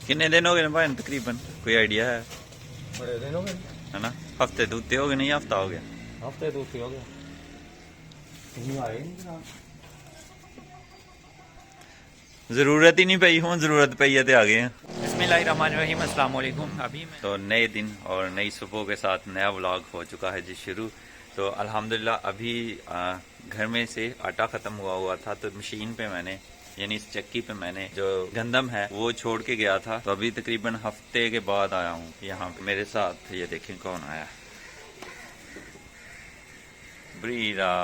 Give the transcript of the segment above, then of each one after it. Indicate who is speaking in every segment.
Speaker 1: कितने दिन हो गए भाई तकरीबन, कोई आइडिया है?
Speaker 2: बड़े दिन हो गए
Speaker 1: है ना, हफ्ते तो उत्ते हो गए, नहीं हफ्ता हो गया।
Speaker 2: हफ्ते दो हो गया तुम आए नहीं जनाब।
Speaker 1: ज़रूरत ही नहीं पई, हूँ ज़रूरत पई है तो आ गए हैं। बिस्मिल्लाहिर्रहमानिर्रहीम, अस्सलाम वालेकुम। अभी मैं तो नए दिन और नई सुबह के साथ नया व्लॉग हो चुका है जी शुरू। तो अल्हम्दुलिल्लाह अभी घर में से आटा ख़त्म हुआ था, तो मशीन पे मैंने यानी इस चक्की पे मैंने जो गंदम है वो छोड़ के गया था। तो अभी तकरीबन हफ्ते के बाद आया हूँ यहाँ पे। मेरे साथ ये देखें कौन आया, ब्रीरा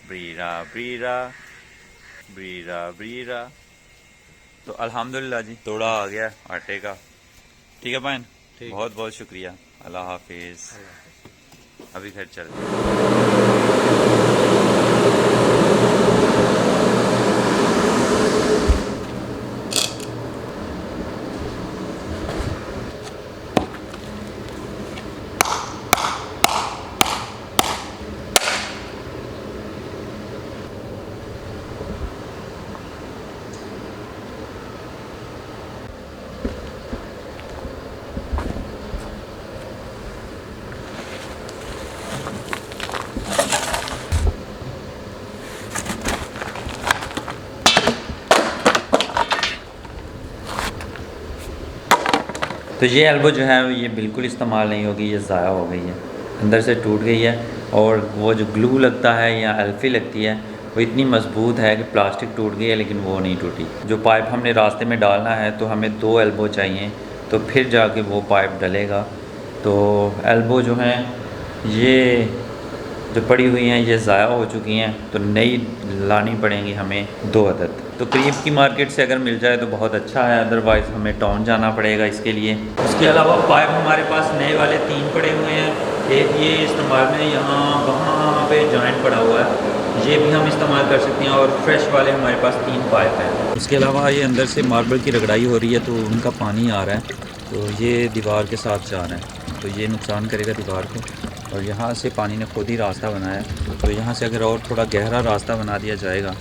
Speaker 1: ब्रीरा ब्रीरा ब्रीरा ब्रीरा। तो अल्हम्दुलिल्लाह जी तोड़ा आ गया आटे का। ठीक है बहन, बहुत बहुत शुक्रिया, अल्लाह हाफिज़। अभी घर चल। तो ये एल्बो जो है ये बिल्कुल इस्तेमाल नहीं होगी, ये ज़ाया हो गई है, अंदर से टूट गई है। और वो जो ग्लू लगता है या एल्फी लगती है वो इतनी मजबूत है कि प्लास्टिक टूट गई है लेकिन वो नहीं टूटी। जो पाइप हमने रास्ते में डालना है तो हमें 2 एल्बो चाहिए, तो फिर जाके वो पाइप डलेगा। तो एल्बो जो हैं ये जो पड़ी हुई हैं ये ज़ाया हो चुकी हैं, तो नई लानी पड़ेंगी हमें 2 अदद। तो करीब की मार्केट से अगर मिल जाए तो बहुत अच्छा है, अदरवाइज़ हमें टाउन जाना पड़ेगा इसके लिए। उसके अलावा पाइप हमारे पास नए वाले 3 पड़े हुए हैं। एक ये इस्तेमाल में यहाँ वहाँ पे जॉइंट पड़ा हुआ है, ये भी हम इस्तेमाल कर सकते हैं। और फ्रेश वाले हमारे पास 3 पाइप हैं। उसके अलावा ये अंदर से मार्बल की रगड़ाई हो रही है तो उनका पानी आ रहा है, तो ये दीवार के साथ जा रहा है, तो ये नुकसान करेगा दीवार को। और यहाँ से पानी ने खुद ही रास्ता बनाया, तो यहाँ से अगर और थोड़ा गहरा रास्ता बना दिया जाएगा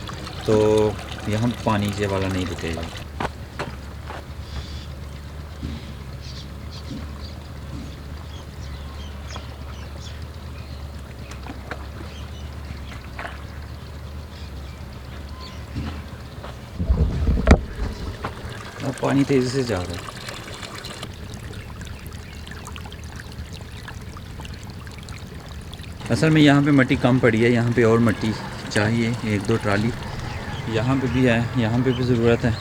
Speaker 1: तो यहाँ पानी ये वाला नहीं रुकेगा। अब पानी तेज़ी से जा रहा है। असल में यहाँ पे मिट्टी कम पड़ी है, यहाँ पे और मिट्टी चाहिए 1-2 ट्राली। यहाँ पे भी है, यहाँ पे भी ज़रूरत है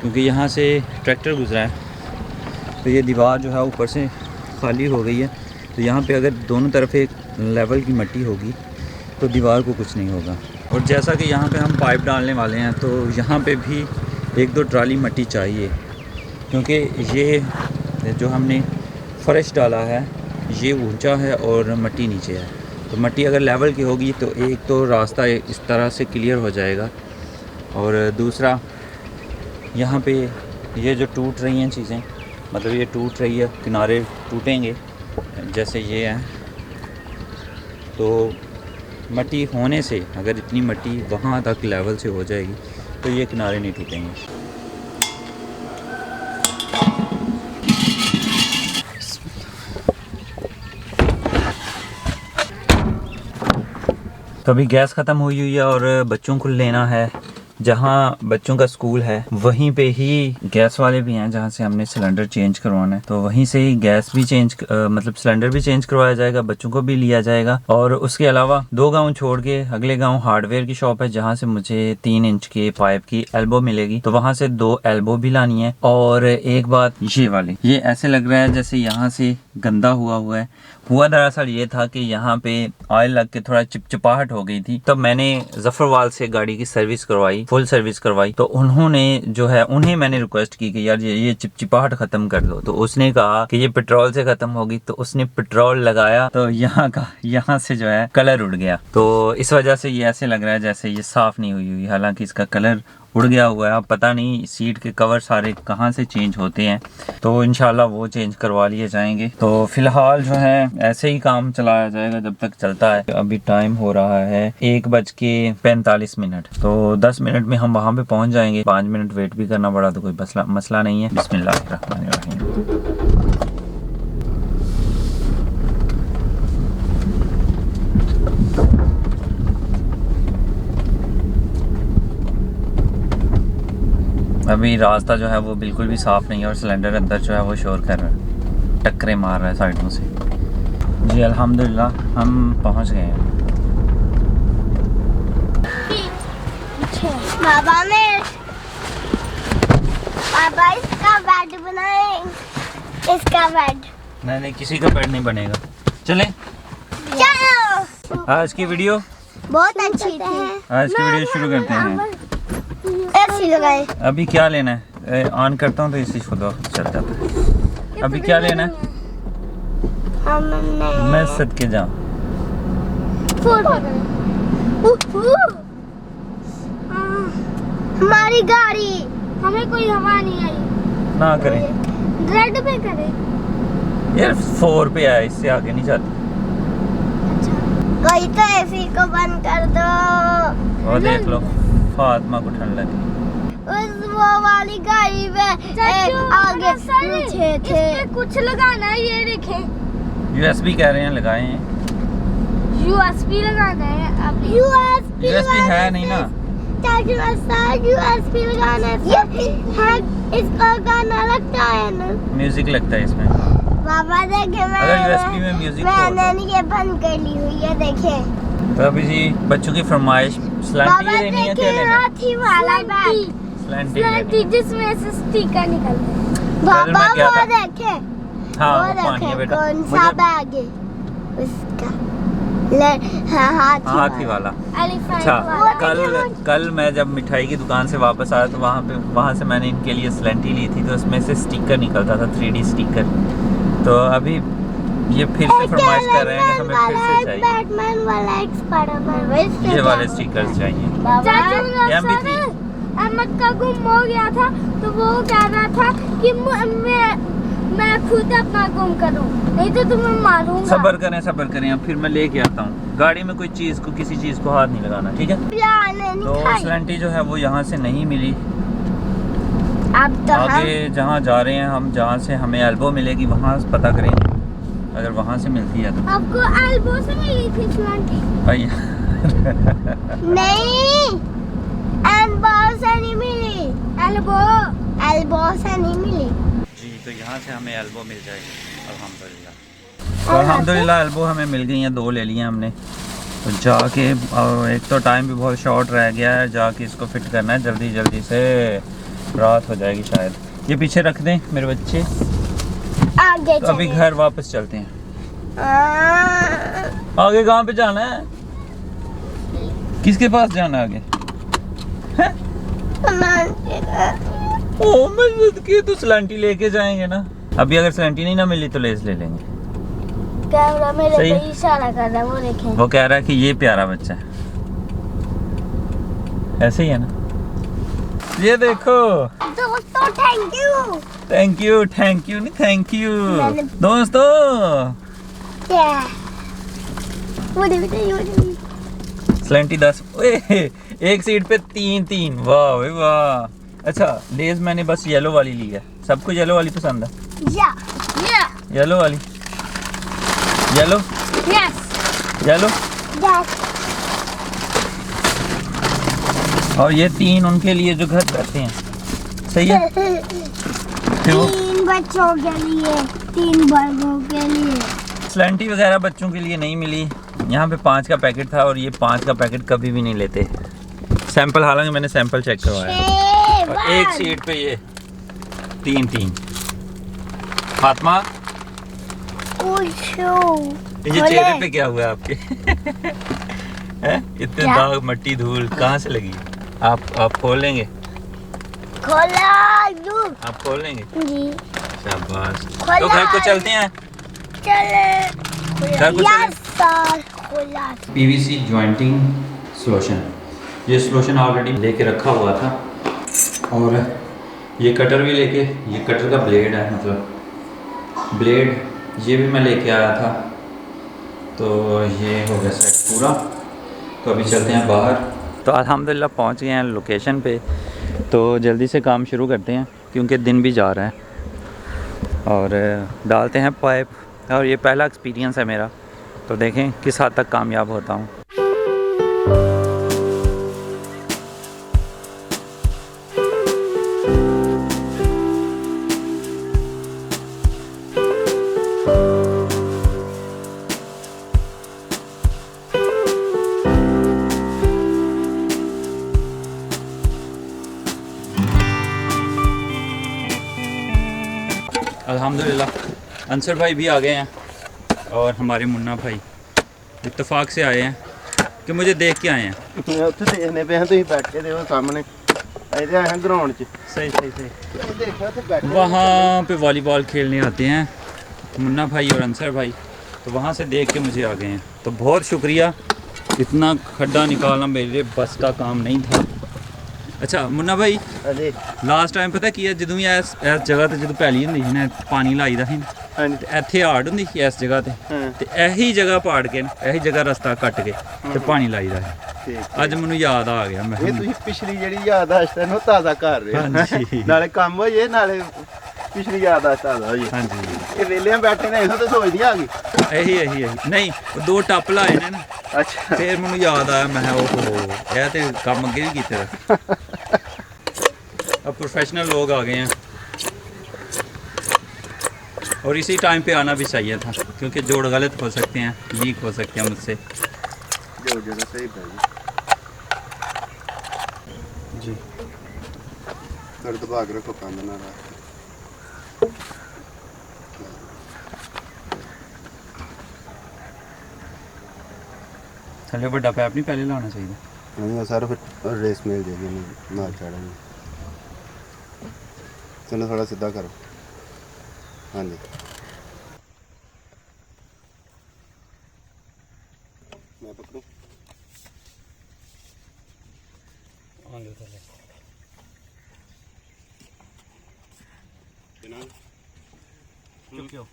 Speaker 1: क्योंकि यहाँ से ट्रैक्टर गुजरा है, तो ये दीवार जो है ऊपर से खाली हो गई है। तो यहाँ पे अगर दोनों तरफ एक लेवल की मिट्टी होगी तो दीवार को कुछ नहीं होगा। और जैसा कि यहाँ पे हम पाइप डालने वाले हैं तो यहाँ पे भी 1-2 ट्राली मिट्टी चाहिए, क्योंकि ये जो हमने फर्श डाला है ये ऊंचा है और मिट्टी नीचे है। तो मिट्टी अगर लेवल की होगी तो एक तो रास्ता इस तरह से क्लियर हो जाएगा, और दूसरा यहाँ पे ये जो टूट रही हैं चीज़ें, मतलब ये टूट रही है, किनारे टूटेंगे जैसे ये हैं, तो मिट्टी होने से अगर इतनी मिट्टी वहाँ तक लेवल से हो जाएगी तो ये किनारे नहीं टूटेंगे। तो अभी गैस ख़त्म हुई है और बच्चों को लेना है। जहाँ बच्चों का स्कूल है वहीं पे ही गैस वाले भी हैं जहाँ से हमने सिलेंडर चेंज करवाना है, तो वहीं से ही गैस भी चेंज मतलब सिलेंडर भी चेंज करवाया जाएगा, बच्चों को भी लिया जाएगा। और उसके अलावा 2 गांव छोड़ के अगले गांव हार्डवेयर की शॉप है जहाँ से मुझे 3 इंच के पाइप की एल्बो मिलेगी, तो वहाँ से 2 एल्बो भी लानी है। और एक बात, ये वाली ये ऐसे लग रहा है जैसे यहाँ से गंदा हुआ है। हुआ दरअसल ये था कि यहाँ पे ऑयल लग के थोड़ा चिपचिपाहट हो गई थी, तब मैंने जफरवाल से गाड़ी की सर्विस करवाई, फुल सर्विस करवाई। तो उन्होंने जो है उन्हें मैंने रिक्वेस्ट की कि यार ये चिपचिपाहट खत्म कर दो, तो उसने कहा कि ये पेट्रोल से खत्म होगी, तो उसने पेट्रोल लगाया तो यहाँ से जो है कलर उड़ गया। तो इस वजह से ये ऐसे लग रहा है जैसे ये साफ नहीं हुई, हालांकि इसका कलर उड़ गया हुआ है। अब पता नहीं सीट के कवर सारे कहाँ से चेंज होते हैं, तो इंशाल्लाह वो चेंज करवा लिए जाएंगे। तो फिलहाल जो है ऐसे ही काम चलाया जाएगा जब तक चलता है। अभी टाइम हो रहा है 1:45। तो 10 मिनट में हम वहाँ पे पहुँच जाएंगे। 5 मिनट वेट भी करना पड़ा तो कोई मसला नहीं है। बिस्मिल्लाहिर्रहमानिर्रहीम। अभी रास्ता जो है वो बिल्कुल भी साफ़ नहीं है और सिलेंडर अंदर जो है वो शोर कर रहा है, टक्करें मार रहा है साइडों से। जी अल्हम्दुलिल्लाह हम पहुंच गए हैं।
Speaker 3: पापा इसका बेड बनाए, इसका बेड।
Speaker 1: नहीं किसी का बेड नहीं बनेगा। चलें आज की वीडियो
Speaker 3: बहुत अच्छी थी।
Speaker 1: आज की वीडियो शुरू करते हैं।
Speaker 3: अच्छी लगाए।
Speaker 1: अभी क्या लेना है? ऑन करता हूँ तो इसी खुद चल जाता है। अभी क्या लेना है? मैं सदके जाऊँ।
Speaker 3: हमारी गाड़ी, हमें कोई हवा नहीं आई।
Speaker 1: ना करें
Speaker 3: रेड पे करें
Speaker 1: यार, 4 पे आया, इससे आगे नहीं जाती।
Speaker 3: कोई तो एसी को बंद कर दो।
Speaker 1: और देख लो फातिमा को ठंड लगी।
Speaker 3: उस वो वाली गाड़ी में आगे पीछे थे। कुछ लगाना है, ये देखें।
Speaker 1: यूएसबी कह रहे हैं, लगाए हैं।
Speaker 3: यूएसबी लगाना है। अब यूएसबी
Speaker 1: है नहीं ना।
Speaker 3: यूएसबी लगाना है। इसका गाना लगता है ना,
Speaker 1: म्यूजिक लगता है इसमें।
Speaker 3: बाबा देखे
Speaker 1: अगर यूएसबी में म्यूजिक
Speaker 3: मैंने ये बंद कर ली हुई है, देखे।
Speaker 1: तो अभी जी बच्चों की फरमाइश स्लैंटी लेनी है, क्या लेना है?
Speaker 3: हाथी वाला बैग,
Speaker 1: स्लैंटी
Speaker 3: जिसमें से स्टिकर निकलते हैं।
Speaker 1: कलर
Speaker 3: बाबा
Speaker 1: में क्या
Speaker 3: वो
Speaker 1: था?
Speaker 3: देखे,
Speaker 1: हाँ
Speaker 3: वो
Speaker 1: वो पानी है
Speaker 3: देखे
Speaker 1: बेटा।
Speaker 3: कौन सा बैग है उसका?
Speaker 1: हाथी वाला। अच्छा कल मैं जब मिठाई की दुकान से वापस आया तो वहाँ से मैंने इनके लिए स्लैंटी ली थी, तो उसमें से स्टिकर निकलता था, 3D स्टिकर। तो अभी ये फिर से फरमाइश कर रहे हैं कि हमें फिर से चाहिए
Speaker 3: बैटमैन वाला, स्पाइडरमैन,
Speaker 1: ये वाले स्टिकर्स चाहिए। ये भी थी।
Speaker 3: अहमद का गुम हो गया था तो वो कह रहा था कि मैं खुद अपना गुम करूं, नहीं तो तुम्हें मारूंगा।
Speaker 1: सब्र करें, अब फिर मैं लेके आता हूँ। गाड़ी में कोई चीज़ को, किसी चीज़ को हाथ नहीं लगाना, ठीक है? तो स्लैंटी जो है वो यहाँ से नहीं मिली।
Speaker 3: अब तो
Speaker 1: आगे जहाँ जा रहे हैं हम, जहाँ से हमें एल्बो मिलेगी वहाँ पता करेंगे। अगर वहाँ से मिलती है तो।
Speaker 3: आपको एल्बो से मिली थी स्लैंटी? नहीं, एल्बो से नहीं मिली। एल्बो से नहीं मिली
Speaker 1: जी। तो यहाँ से हमें एल्बो मिल जाएगी अल्हम्दुलिल्लाह। एल्बो हमें मिल गई हैं, 2 ले लिए हमने। तो जाके, और एक तो टाइम भी बहुत शॉर्ट रह गया है, जाके इसको फिट करना है जल्दी से, रात हो जाएगी शायद। ये पीछे रख दें मेरे बच्चे।
Speaker 3: आगे
Speaker 1: तो अभी घर वापस चलते हैं। आगे कहाँ पे जाना है? किसके पास जाना है आगे? ओ मैं तो स्लैंटी लेके जाएंगे ना। अभी अगर स्लैंटी नहीं ना मिली तो लेस ले लेंगे।
Speaker 3: कैमरा मेरे
Speaker 1: सही
Speaker 3: पे
Speaker 1: है।
Speaker 3: इशारा कर रहा है, वो देखें।
Speaker 1: वो कह रहा है कि ये प्यारा बच्चा है, ऐसे ही है ना? ये देखो
Speaker 3: दोस्तों,
Speaker 1: थैंक यू दोस्तों। स्लैंटी 10। एक सीट पे 3, वाह भाई वाह। अच्छा लेज मैंने बस येलो वाली ली है। सबको येलो वाली पसंद है? येलो वाली, येलो। और ये 3 उनके लिए जो घर रहते हैं, सही है?
Speaker 3: 3 बच्चों के लिए, 3 वर्गों के लिए।
Speaker 1: स्लैंटी वगैरह बच्चों के लिए नहीं मिली। यहाँ पे 5 का पैकेट था और ये 5 का पैकेट कभी भी नहीं लेते सैंपल। हालांकि मैंने सैंपल चेक करवाया और एक सीट पे ये 3। फातिमा ये चेहरे पे क्या हुआ आपके? इतने दाग, मट्टी, धूल कहाँ से लगी? आप खोल लेंगे? आप खोल लेंगे?
Speaker 3: जी।
Speaker 1: शाबाश। तो घर को चलते हैं। घर को चलें। PVC जॉइंटिंग सॉल्यूशन, ये सॉल्यूशन ऑलरेडी लेके रखा हुआ था और ये कटर भी लेके, ये कटर का ब्लेड है, मतलब ब्लेड ये भी मैं लेके आया था। तो ये हो गया सेट पूरा। तो अभी चलते हैं बाहर। तो अल्हम्दुलिल्लाह पहुंच गए हैं लोकेशन पे। तो जल्दी से काम शुरू करते हैं क्योंकि दिन भी जा रहा है। और डालते हैं पाइप। और ये पहला एक्सपीरियंस है मेरा, तो देखें किस हद तक कामयाब होता हूँ। अल्हम्दुलिल्लाह अंसर भाई भी आ गए हैं और हमारे मुन्ना भाई इत्तेफाक से आए हैं कि मुझे देख के आए हैं।
Speaker 2: ਉੱਥੇ ਦੇਖਨੇ ਪਏ ਹਾਂ ਤੁਸੀਂ ਬੈਠੇ ਦੇ ਹੋ ਸਾਹਮਣੇ ਇਹਦੇ ਆਏ ਹਾਂ ਗਰਾਊਂਡ 'ਚ
Speaker 1: सही सही सही।
Speaker 2: ਦੇਖਿਆ ਉੱਥੇ ਬੈਠੇ
Speaker 1: वहाँ पे वॉलीबॉल खेलने आते हैं मुन्ना भाई और अंसर भाई, तो वहाँ से देख के मुझे आ गए हैं। तो बहुत शुक्रिया, इतना खड्डा निकालना मेरे बस का काम नहीं था। अच्छा मुन्ना भाई,
Speaker 2: ਹਾਂਜੀ
Speaker 1: लास्ट टाइम पता की है ਜਦੋਂ ਵੀ ਇਸ ਜਗ੍ਹਾ ਤੇ ਜਦੋਂ ਪੈਲੀ ਹੁੰਦੀ ਸੀ ਨਾ ਪਾਣੀ ਲਾਈਦਾ ਸੀ
Speaker 2: ਹਾਂਜੀ
Speaker 1: ਤੇ ਇੱਥੇ ਆੜ ਹੁੰਦੀ ਸੀ ਇਸ ਜਗ੍ਹਾ ਤੇ
Speaker 2: ਹਾਂ
Speaker 1: ਤੇ ਇਹੀ ਜਗ੍ਹਾ ਪਾੜ ਕੇ ਨਾ ਇਹੀ ਜਗ੍ਹਾ ਰਸਤਾ ਕੱਟ ਕੇ ਤੇ ਪਾਣੀ ਲਾਈਦਾ ਸੀ।
Speaker 2: ਠੀਕ
Speaker 1: ਅੱਜ ਮੈਨੂੰ ਯਾਦ ਆ ਗਿਆ। ਮੈਂ
Speaker 2: ਇਹ ਤੁਸੀਂ ਪਿਛਲੀ ਜਿਹੜੀ ਯਾਦਾਸ਼ਤ ਹੈ ਨੂੰ ਤਾਜ਼ਾ ਕਰ ਰਹੇ ਹੋ
Speaker 1: ਹਾਂਜੀ।
Speaker 2: ਨਾਲੇ ਕੰਮ ਹੋਏ ਨਾਲੇ ਪਿਛਲੀ ਯਾਦਾਸ਼ਤ ਤਾਜ਼ਾ ਹੋਈ
Speaker 1: ਹਾਂਜੀ
Speaker 2: ਇਹ ਵੇਲਿਆਂ ਬੈਠੇ ਨੇ ਇਹੋ ਤਾਂ ਸੋਚਦੀ ਆ ਗਈ
Speaker 1: ਇਹੀ ਨਹੀਂ ਉਹ ਦੋ ਟੱਪ ਲਾਏ ਨੇ ਨਾ,
Speaker 2: ਅੱਛਾ
Speaker 1: ਫਿਰ ਮੈਨੂੰ ਯਾਦ ਆਇਆ। ਮੈਂ ਕਿਹਾ ਓਹੋ ਇਹ ਤੇ ਕੰਮ ਅੱਗੇ ਵੀ ਕੀਤੇ ਦਾ। अब प्रोफेशनल लोग आ गए हैं और इसी टाइम पे आना भी चाहिए था क्योंकि जोड़ गलत हो सकते हैं, लीक हो सकते हैं मुझसे।
Speaker 2: ਜੋ ਜਿਹੜਾ ਸਹੀ ਪੈ
Speaker 1: जी
Speaker 2: ਕਰ ਦਬਾ ਕੇ ਰੱਖੋ ਕੰਨ ਨਾਲ
Speaker 1: थले बड़ा पैप नहीं पहले लाना चाहिए।
Speaker 2: नहीं सर फिर रेस मिल जाएगी नहीं मार चढ़ेंगे चलो थोड़ा सीधा करो हाँ जी मैं पकड़ूं
Speaker 1: क्यों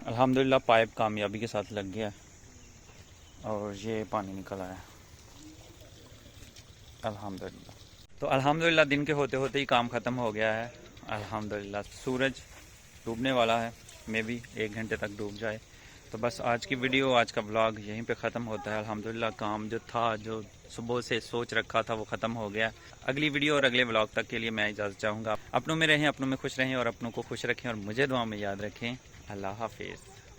Speaker 1: अल्हम्दुलिल्लाह पाइप कामयाबी के साथ लग गया और ये पानी निकल आया अल्हम्दुलिल्लाह। तो अल्हम्दुलिल्लाह दिन के होते होते ही काम ख़त्म हो गया है अल्हम्दुलिल्लाह। सूरज डूबने वाला है, मे भी 1 घंटे तक डूब जाए। तो बस आज की वीडियो, आज का ब्लॉग यहीं पे ख़त्म होता है। अल्हम्दुलिल्लाह काम जो था, जो सुबह से सोच रखा था, वो ख़त्म हो गया। अगली वीडियो और अगले ब्लॉग तक के लिए मैं इजाज़त चाहूँगा। अपनों में रहें, अपनों में खुश रहें और अपनों को खुश रखें और मुझे दुआ में याद रखें। अल्लाह हाफिज़।